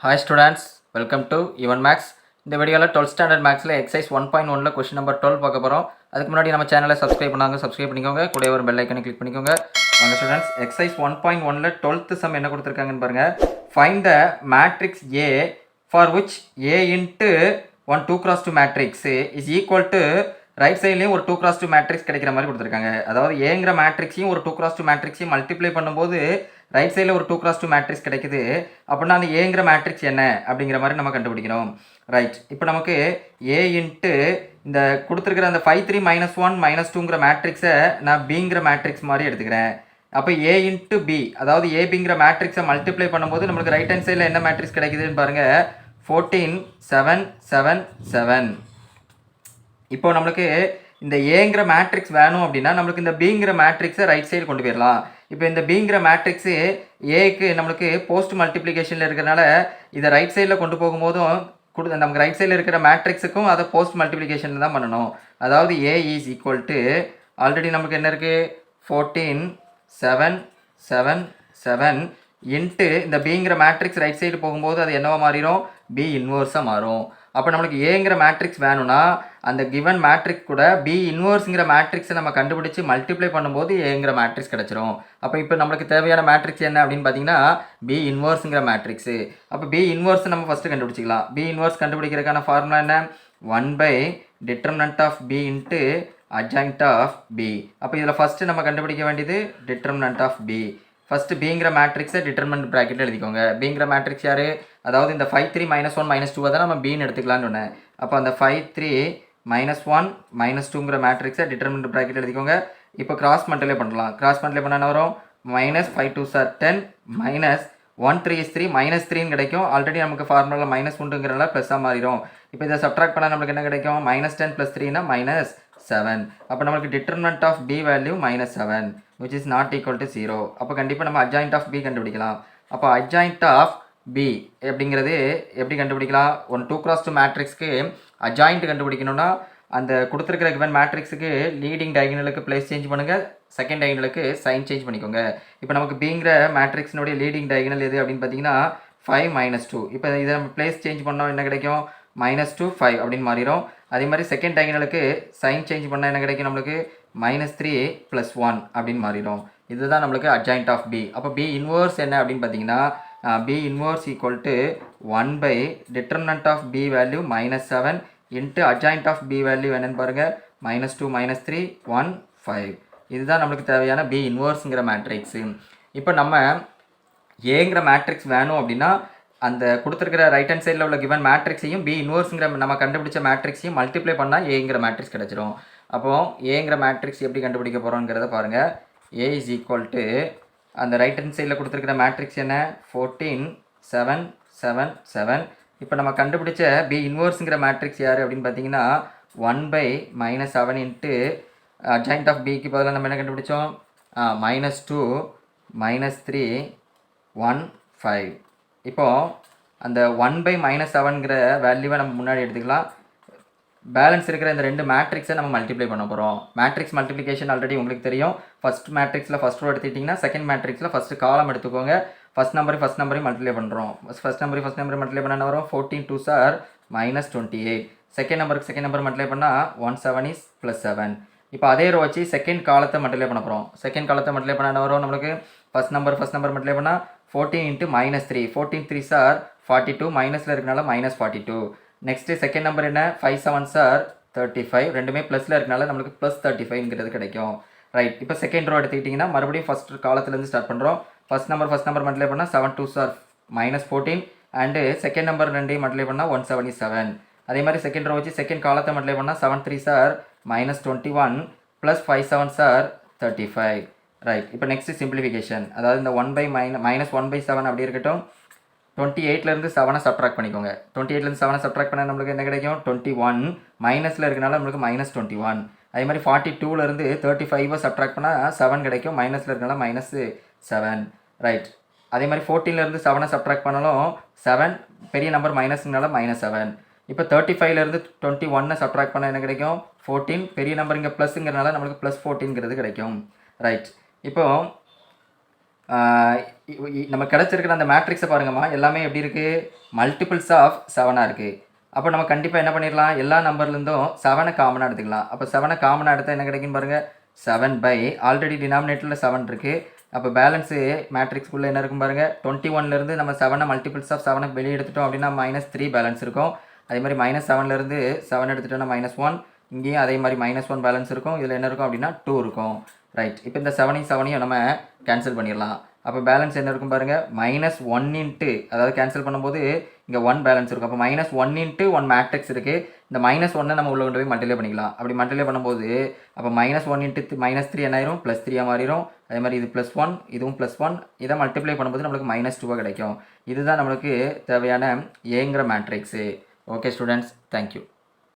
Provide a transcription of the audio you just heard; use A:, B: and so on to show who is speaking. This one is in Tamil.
A: Hi students, welcome to Even Max. இந்த வீடியோவில் 12th ஸ்டாண்டர்ட் மேக்ஸில் எக்ஸைஸ் 1.1ல் கொஸ்டின் நம்பர் 12 பார்க்க போகிறோம். அதுக்கு முன்னாடி நம்ம சேனலை சப்ஸ்கிரைப் பண்ணிக்கோங்க, கூட ஒரு பெல் ஐக்கனை கிளிக் பண்ணிக்கோங்க. வாங்க ஸ்டூடெண்ட்ஸ், எக்ஸைஸ் 1.1ல் 12th சம் என்ன கொடுத்துருக்காங்கன்னு பாருங்கள். Find the matrix A for which A into 1 2x2 matrix is equal to right சைட்லேயும் ஒரு 2x2 மேட்ரிக்ஸ் கிடைக்கிற மாதிரி கொடுத்துருக்காங்க. அதாவது ஏங்கிற மேட்ரிக்ஸையும் ஒரு 2x2 மேட்ரிக்ஸையும் மல்டிப்ளை பண்ணும்போது ரைட் சைடில் ஒரு 2x2 மேட்ரிக்ஸ் கிடைக்குது. அப்படின்னா அந்த ஏங்கிற மேட்ரிக்ஸ் என்ன அப்படிங்கிற மாதிரி நம்ம கண்டுபிடிக்கணும். ரைட், இப்போ நமக்கு ஏ இன்ட்டு இந்த கொடுத்துருக்கிற அந்த 5 3 -1 -2ங்கிற மேட்ரிக்ஸை நான் பிங்கிற மேட்ரிக்ஸ் மாதிரி எடுத்துக்கிறேன். அப்போ ஏ இன்ட்டு பி, அதாவது ஏபிங்கிற மேட்ரிக்ஸை மல்டிப்ளை பண்ணும்போது நம்மளுக்கு ரைட் ஹேண்ட் சைடில் என்ன மேட்ரிக்ஸ் கிடைக்குதுன்னு பாருங்கள், 14 7 7 7. இப்போ நம்மளுக்கு இந்த ஏங்கிற மேட்ரிக்ஸ் வேணும் அப்படின்னா நம்மளுக்கு இந்த பிங்கிற மேட்ரிக்ஸை ரைட் சைடு கொண்டு போயிடலாம். இப்போ இந்த பிங்கிற மேட்ரிக்ஸு ஏக்கு நம்மளுக்கு போஸ்ட் மல்டிப்ளிகேஷனில் இருக்கிறனால இதை ரைட் சைடில் கொண்டு போகும்போதும் நமக்கு ரைட் சைடில் இருக்கிற மேட்ரிக்ஸுக்கும் அதை போஸ்ட் மல்டிப்ளிகேஷனில் தான் பண்ணணும். அதாவது ஏ இஸ் ஈக்குவல் டு ஆல்ரெடி நமக்கு என்ன இருக்குது, 14 7 7 7 இன்ட்டு இந்த பிங்கிற மேட்ரிக்ஸ் ரைட் சைடு போகும்போது அது என்னவா மாறிடும், பி இன்வர்ஸாக மாறும். அப்போ நம்மளுக்கு ஏங்கிற மேட்ரிக்ஸ் வேணும்னா அந்த கிவன் மேட்ரிக்ஸ் கூட பி இன்வர்ஸுங்கிற மேட்ரிக்ஸை நம்ம கண்டுபிடிச்சி மல்டிப்ளை பண்ணும்போது ஏங்கிற மேட்ரிக்ஸ் கிடச்சிரும். அப்போ இப்போ நம்மளுக்கு தேவையான மேட்ரிக்ஸ் என்ன அப்படின்னு பார்த்தீங்கன்னா பி இன்வர்ஸுங்கிற மேட்ரிக்ஸு. அப்போ பி இன்வர்ஸ் நம்ம ஃபஸ்ட்டு கண்டுபிடிச்சிக்கலாம். பி இன்வர்ஸ் கண்டுபிடிக்கிறதுக்கான ஃபார்முலா என்ன, 1/det of B into adjoint of B. அப்போ இதில் ஃபஸ்ட்டு நம்ம கண்டுபிடிக்க வேண்டியது det ஆஃப் பி. ஃபஸ்ட்டு பிங்கிற மேட்ரிக்ஸை டிட்டர்மினன்ட் ப்ராக்கெட்டில் எழுதிக்கோங்க. பிங்கிற மேட்ரிக்ஸ் யார், அதாவது இந்த 5 3 -1 -2 தான் நம்ம பின்னு எடுத்துக்கலான்னு சொன்னேன். அப்போ அந்த 5 3 -1 -2ங்கிற மேட்ரிக்ஸை டிட்டர்மினன்ட் ப்ராக்கெட் எழுதிக்கோங்க. இப்போ கிராஸ் மல்டிப்ளை பண்ணலாம். கிராஸ் மல்டிப்ளை பண்ண என்ன வரும், -5 2s are 10 -1 3 is 3 -3ன்னு கிடைக்கும். ஆல்ரெடி நமக்கு ஃபார்முலா மைனஸ் உண்டுங்கிறனால ப்ளஸ்ஸாக மாறிடும். இப்போ இதை சப்ட்ராக்ட் பண்ணால் நம்மளுக்கு என்ன கிடைக்கும், -10 + 3 -7. அப்போ நம்மளுக்கு determinant of B value -7 which is not equal to 0. அப்போ கண்டிப்பாக நம்ம அட்ஜாயிண்ட் ஆஃப் பி கண்டுபிடிக்கலாம். அப்போ அட்ஜாயிண்ட் ஆஃப் பி அப்படிங்கிறது எப்படி கண்டுபிடிக்கலாம், 1 2x2 மேட்ரிக்ஸ்க்கு அட்ஜாயிண்ட் கண்டுபிடிக்கணும்னா அந்த கொடுத்துருக்கிற கிவன் மேட்ரிக்ஸுக்கு லீடிங் டைகனலுக்கு பிளேஸ் சேஞ்ச் பண்ணுங்கள், செகண்ட் டைகனலுக்கு சைன் சேஞ்ச் பண்ணிக்கோங்க. இப்போ நமக்கு பிங்கிற மேட்ரிக்ஸினுடைய லீடிங் டைகனல் எது அப்படின்னு பார்த்தீங்கன்னா 5 -2. இப்போ இதை நம்ம பிளேஸ் சேஞ்ச் பண்ணோம் என்ன கிடைக்கும், -2 5 அப்படின்னு மாறிடும். அதே மாதிரி செகண்ட் டைகனலுக்கு சைன் சேஞ்ச் பண்ணால் என்ன கிடைக்கும், நம்மளுக்கு -3 + 1 அப்படின்னு மாறிடும். இதுதான் நம்மளுக்கு அட்ஜாயிண்ட் ஆஃப் பி. அப்போ பி இன்வர்ஸ் என்ன அப்படின்னு பார்த்தீங்கன்னா B inverse equal to 1/det of B value -7 into adjoint of B value என்னென்னு பாருங்கள், -2 -3 1 5. இதுதான் நம்மளுக்கு தேவையான பி இன்வர்ஸுங்கிற மேட்ரிக்ஸு. இப்போ நம்ம ஏங்கிற மேட்ரிக்ஸ் வேணும் அப்படின்னா அந்த கொடுத்துருக்கிற ரைட் ஹேண்ட் சைடில் உள்ள கிவன் மேட்ரிக்ஸையும் பி இன்வர்ஸுங்கிற நம்ம கண்டுபிடிச்ச மேட்ரிக்ஸையும் மல்டிப்ளை பண்ணால் ஏங்கிற மேட்ரிக்ஸ் கிடச்சிரும். அப்போது ஏங்கிற மேட்ரிக்ஸ் எப்படி கண்டுபிடிக்க போகிறோங்கிறத பாருங்கள். ஏ இஸ் ஈக்குவல் டு அந்த ரைட் ஹேண்ட் சைடில் கொடுத்துருக்கிற மேட்ரிக்ஸ் என்ன, 14 7 7 7. இப்போ நம்ம கண்டுபிடிச்ச பி இன்வர்ஸுங்கிற மேட்ரிக்ஸ் யார் அப்படின்னு பார்த்தீங்கன்னா 1/-7 இன்ட்டு அட்ஜாயிண்ட் ஆஃப் பிக்கு பதிலாக நம்ம என்ன கண்டுபிடிச்சோம், -2 -3 1 5. இப்போது அந்த 1/-7ங்கிற வேல்யூவை நம்ம முன்னாடி எடுத்துக்கலாம். பேலன்ஸ் இருக்கிற இந்த ரெண்டு மேட்ரிக்ஸை நம்ம மல்டிப்ளை பண்ண போகிறோம். மேட்ரிக்ஸ் மல்டிப்ளிகேஷன் ஆல்ரெடி உங்களுக்கு தெரியும். ஃபஸ்ட் மேட்ரிக்ஸில் ஃபஸ்ட் ரோ எடுத்துக்கிட்டிங்கன்னா செகண்ட் மேட்ரிக்ஸில் ஃபஸ்ட்டு காலம் எடுத்துக்கோங்க. ஃபஸ்ட் நம்பரையும் மல்டிப்ளை பண்ணுறோம். ஃபஸ்ட் நம்பரையும் மல்டிப்ளை பண்ண என்ன வரும், 14 2s are -28. Second number multiply பண்ணால் 1 7 is +7. இப்போ அதே ரோ வச்சு செகண்ட் காலத்தை மல்டிப்ளை பண்ண போகிறோம். செகண்ட் காலத்தை மல்டிப்ளை பண்ண என்ன வரும், நம்மளுக்கு ஃபஸ்ட் நம்பர் மல்டிப்ளை பண்ணால் 14 × -3 14 3s are 42 மைனஸில் இருக்கனால -42. நெக்ஸ்ட்டு செகண்ட் நம்பர் என்ன, 5 7s are 35. ரெண்டுமே ப்ளஸில் இருக்கனால நம்மளுக்கு +35ங்கிறது கிடைக்கும். ரைட், இப்போ செகண்ட் ரோ எடுத்துக்கிட்டிங்கன்னா மறுபடியும் ஃபஸ்ட் காலத்துலேருந்து ஸ்டார்ட் பண்ணுறோம். ஃபஸ்ட் நம்பர் மல்டிப்ளை பண்ணால் 7 2s are -14 and second number ரெண்டையும் மல்டிப்ளை பண்ணால் 177. அதே மாதிரி செகண்ட் ரோ வச்சு செகண்ட் காலத்தை மல்டிப்ளை பண்ணால் 7 3s are -21 + 5 7s are 35. Right, இப்போ நெக்ஸ்ட்டு சிம்பிளிஃபிகேஷன். அதாவது இந்த -1/7 அப்படி இருக்கட்டும். 28லேருந்து 7 சப்ட்ராக்ட் பண்ணிக்கோங்க. 28லேருந்து 7 சப்ட்ராக்ட் பண்ணால் நம்மளுக்கு என்ன கிடைக்கும், 21. மைனஸில் இருக்கனால நம்மளுக்கு -21. அதே மாதிரி 42லேருந்து 35 சப்ட்ராக்ட் பண்ணால் 7 கிடைக்கும். மைனஸில் இருக்கனால -7. ரைட், அதே மாதிரி 14லேருந்து 7 சப்ட்ராக்ட் பண்ணாலும் 7 பெரிய நம்பர் மைனஸ்னால -7. இப்போ 35லேருந்து 21 சப்ட்ராக்ட் பண்ணால் என்ன கிடைக்கும், 14. பெரிய நம்பர் இங்கே ப்ளஸ்ங்கிறனால நம்மளுக்கு +14ங்கிறது கிடைக்கும். ரைட், இப்போது நம்ம கிடச்சிருக்கிற அந்த மேட்ரிக்ஸை பாருங்கம்மா, எல்லாமே எப்படி இருக்குது, மல்டிபிள்ஸ் ஆஃப் 7ஆக இருக்குது. அப்போ நம்ம கண்டிப்பாக என்ன பண்ணிடலாம், எல்லா நம்பர்லேருந்தும் 7 காமனாக எடுத்துக்கலாம். அப்போ 7 காமனாக எடுத்தால் என்ன கிடைக்குன்னு பாருங்கள், 7 பை ஆல்ரெடி டினாமினேட்டரில் 7 இருக்குது. அப்போ பேலன்ஸு மேட்ரிக்ஸ்குள்ளே என்ன இருக்கும் பாருங்கள், 21லேருந்து நம்ம 7 மல்டிபிள்ஸ் ஆஃப் 7 வெளியே எடுத்துட்டோம் அப்படின்னா -3 பேலன்ஸ் இருக்கும். அதே மாதிரி -7லேருந்து 7 எடுத்துட்டோம்னா -1, இங்கேயும் அதே மாதிரி -1 பேலன்ஸ் இருக்கும். இதில் என்ன இருக்கும் அப்படின்னா 2 இருக்கும். ரைட், இப்போ இந்த 7ஐயும் நம்ம கேன்சல் பண்ணிடலாம். அப்போ பேலன்ஸ் என்ன இருக்கும் பாருங்கள், -1 இன்ட்டு, அதாவது கேன்சல் பண்ணும்போது இங்கே 1 பேலன்ஸ் இருக்கும். அப்போ -1 இன்ட்டு 1 மேட்ரிக்ஸ் இருக்குது. இந்த -1 நம்ம உள்ள கொண்டு போய் மல்டிப்ளை பண்ணிக்கலாம். அப்படி மல்டிப்ளை பண்ணும்போது அப்போ -1 இன்ட்டு -3 என்ன ஆயிரும், +3 மாறிடும். அதே மாதிரி இது +1, இதுவும் +1. இதை மல்டிப்ளை பண்ணும்போது நம்மளுக்கு -2 கிடைக்கும். இதுதான் நம்மளுக்கு தேவையான ஏங்கிற மேட்ரிக்ஸு. Okay students, thank you.